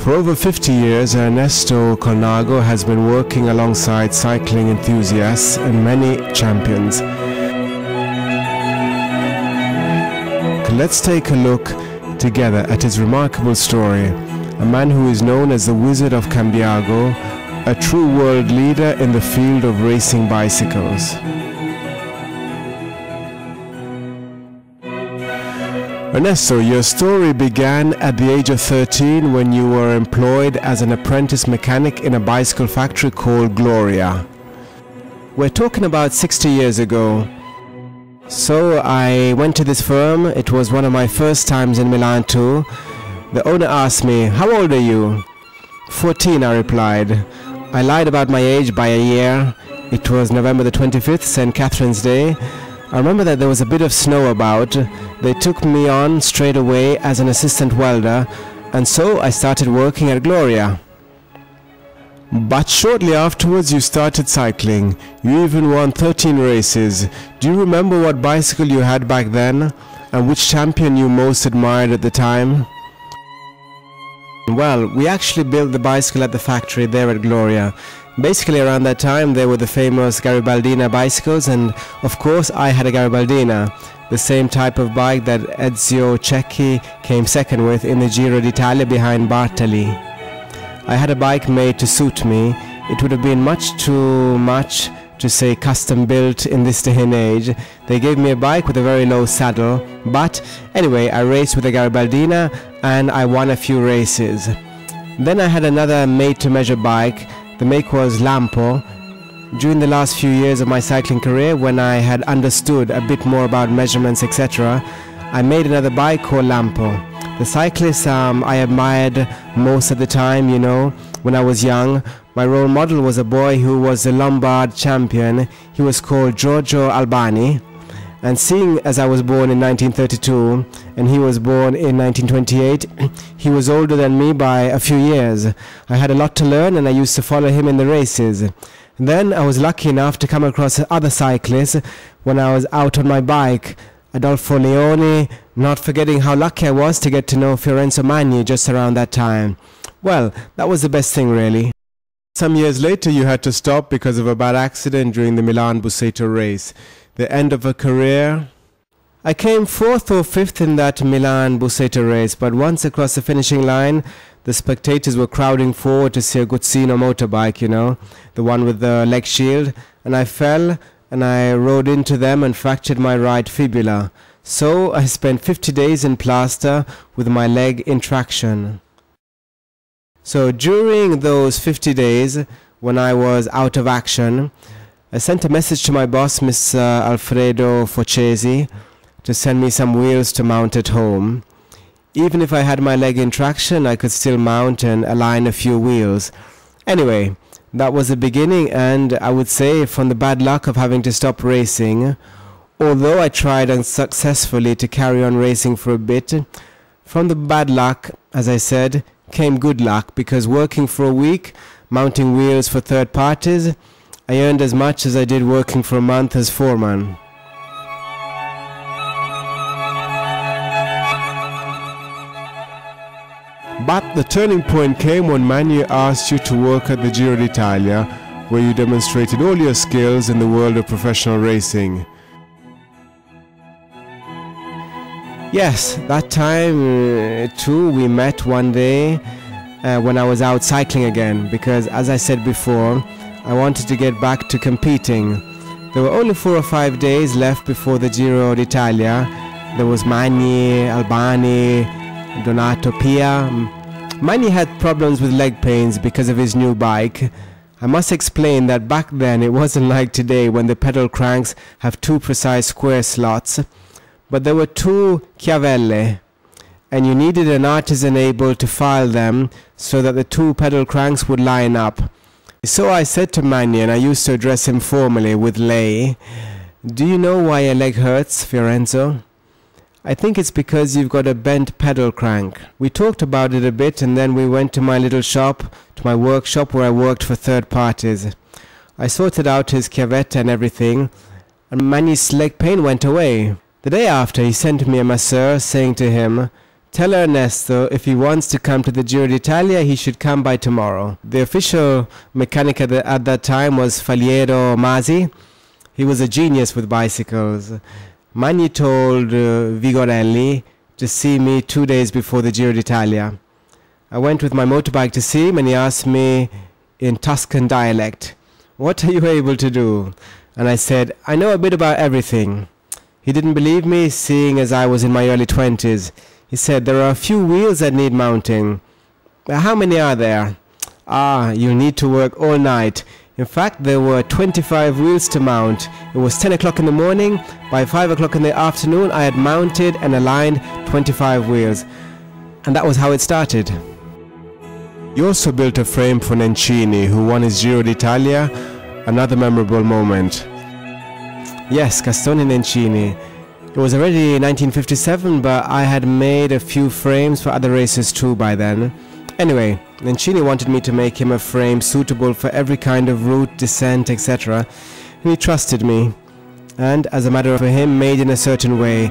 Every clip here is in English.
For over 50 years, Ernesto Colnago has been working alongside cycling enthusiasts and many champions. Let's take a look together at his remarkable story. A man who is known as the Wizard of Cambiago, a true world leader in the field of racing bicycles. Ernesto, your story began at the age of 13 when you were employed as an apprentice mechanic in a bicycle factory called Gloria. We're talking about 60 years ago. So I went to this firm. It was one of my first times in Milan too. The owner asked me, "How old are you?" 14, I replied. I lied about my age by a year. It was November the 25th, St. Catherine's Day. I remember that there was a bit of snow about. They took me on straight away as an assistant welder, and so I started working at Gloria. But shortly afterwards you started cycling. You even won 13 races. Do you remember what bicycle you had back then, and which champion you most admired at the time? Well, we actually built the bicycle at the factory there at Gloria. Basically around that time there were the famous Garibaldina bicycles, and of course I had a Garibaldina, the same type of bike that Ezio Cecchi came second with in the Giro d'Italia behind Bartali. I had a bike made to suit me. It would have been much too much to say custom built in this day and age. They gave me a bike with a very low saddle, but anyway, I raced with a Garibaldina and I won a few races. Then I had another made to measure bike. The make was Lampo. During the last few years of my cycling career, when I had understood a bit more about measurements, etc., I made another bike called Lampo. The cyclist I admired most at the time, you know, when I was young, my role model was a boy who was a Lombard champion. He was called Giorgio Albani. And seeing as I was born in 1932 and he was born in 1928, he was older than me by a few years. I had a lot to learn and I used to follow him in the races. Then I was lucky enough to come across other cyclists when I was out on my bike. Adolfo Leoni, not forgetting how lucky I was to get to know Fiorenzo Magni just around that time. Well, that was the best thing really. Some years later you had to stop because of a bad accident during the Milan Busseto race. The end of a career. I came 4th or 5th in that Milan Busseto race, but once across the finishing line, the spectators were crowding forward to see a Guzzino motorbike, you know, the one with the leg shield, and I fell and I rode into them and fractured my right fibula. So I spent 50 days in plaster with my leg in traction. So during those 50 days, when I was out of action, I sent a message to my boss, Mr. Alfredo Foccesi, to send me some wheels to mount at home. Even if I had my leg in traction, I could still mount and align a few wheels. Anyway, that was the beginning, and I would say from the bad luck of having to stop racing, although I tried unsuccessfully to carry on racing for a bit, from the bad luck, as I said, came good luck, because working for a week, mounting wheels for third parties, I earned as much as I did working for a month as foreman. But the turning point came when Magni asked you to work at the Giro d'Italia, where you demonstrated all your skills in the world of professional racing. Yes, that time too we met one day when I was out cycling again, because as I said before, I wanted to get back to competing. There were only 4 or 5 days left before the Giro d'Italia. There was Magni, Albani, Donato Pia. Magni had problems with leg pains because of his new bike. I must explain that back then it wasn't like today when the pedal cranks have 2 precise square slots. but there were two chiavelle, and you needed an artisan able to file them so that the two pedal cranks would line up. So I said to Magni, and I used to address him formally with lei, "Do you know why your leg hurts, Fiorenzo?" "I think it's because you've got a bent pedal crank." We talked about it a bit, and then we went to my little shop, to my workshop where I worked for third parties. I sorted out his chiavetta and everything, and Magni's leg pain went away. The day after, he sent me a masseur saying to him, "Tell Ernesto if he wants to come to the Giro d'Italia, he should come by tomorrow." The official mechanic at that time was Faliero Masi. He was a genius with bicycles. Magni told Vigorelli to see me 2 days before the Giro d'Italia. I went with my motorbike to see him, and he asked me in Tuscan dialect, "What are you able to do?" And I said, "I know a bit about everything." He didn't believe me, seeing as I was in my early 20s. He said, "There are a few wheels that need mounting." "How many are there?" "Ah, you need to work all night." In fact, there were 25 wheels to mount. It was 10 o'clock in the morning. By 5 o'clock in the afternoon, I had mounted and aligned 25 wheels. And that was how it started. He also built a frame for Nencini, who won his Giro d'Italia, another memorable moment. Yes, Gastone Nencini. It was already 1957, but I had made a few frames for other races too by then. Anyway, Nencini wanted me to make him a frame suitable for every kind of route, descent, etc. And he trusted me. And, as a matter of him, made in a certain way.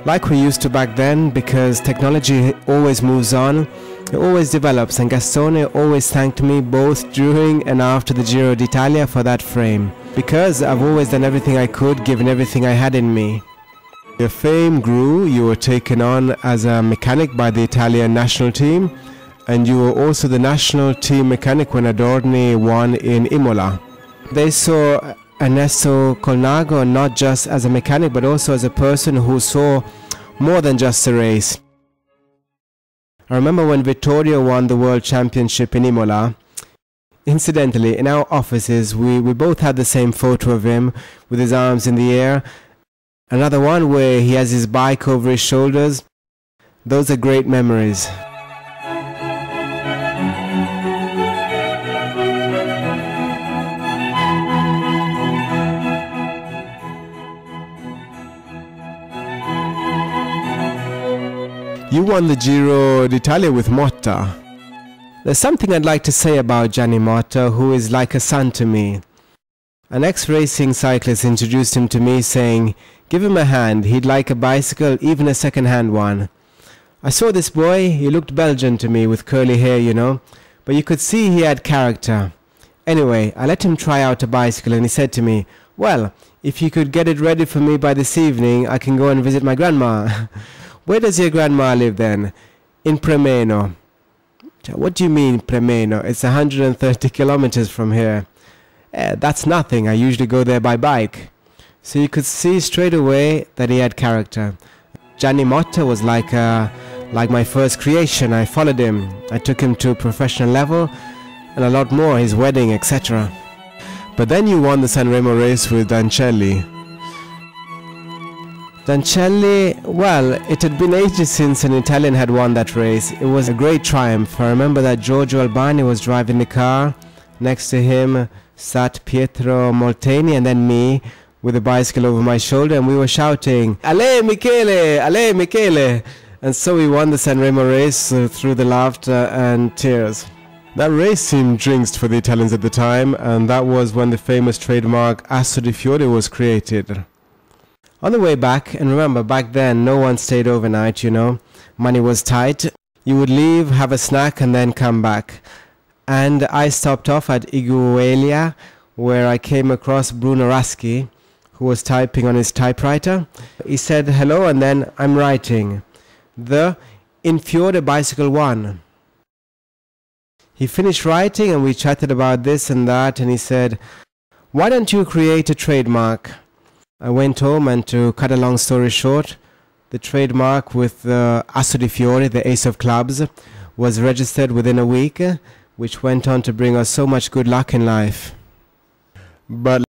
Like we used to back then, because technology always moves on, it always develops, and Gastone always thanked me both during and after the Giro d'Italia for that frame. Because I've always done everything I could, given everything I had in me. Your fame grew, you were taken on as a mechanic by the Italian national team, and you were also the national team mechanic when Adorni won in Imola. They saw Ernesto Colnago not just as a mechanic, but also as a person who saw more than just a race. I remember when Vittorio won the World Championship in Imola. Incidentally, in our offices, we both had the same photo of him with his arms in the air. Another one where he has his bike over his shoulders. Those are great memories. You won the Giro d'Italia with Motta. There's something I'd like to say about Gianni Motta, who is like a son to me. An ex-racing cyclist introduced him to me saying, "Give him a hand, he'd like a bicycle, even a second-hand one." I saw this boy, he looked Belgian to me with curly hair, you know, but you could see he had character. Anyway, I let him try out a bicycle and he said to me, "Well, if you could get it ready for me by this evening, I can go and visit my grandma." "Where does your grandma live then?" "In Premeno." "What do you mean, Premeno? It's 130 kilometers from here." That's nothing, I usually go there by bike." So you could see straight away that he had character. Gianni Motta was like my first creation. I followed him. I took him to a professional level and a lot more, his wedding, etc. But then you won the Sanremo race with Dancelli. Dancelli, well, it had been ages since an Italian had won that race. It was a great triumph. I remember that Giorgio Albani was driving the car. Next to him sat Pietro Molteni and then me with a bicycle over my shoulder, and we were shouting, "Ale Michele! Ale Michele!" And so we won the Sanremo race through the laughter and tears. That race seemed jinxed for the Italians at the time, and that was when the famous trademark Asso di Fiore was created. On the way back, and remember back then no one stayed overnight, you know, money was tight, you would leave, have a snack and then come back. And I stopped off at Iguelia, where I came across Bruno Raschi, who was typing on his typewriter. He said hello and then, "I'm writing the In Fiore Bicycle 1. He finished writing and we chatted about this and that, and he said, "Why don't you create a trademark?" I went home, and to cut a long story short, the trademark with Asso di Fiore, the Ace of Clubs, was registered within a week, which went on to bring us so much good luck in life. But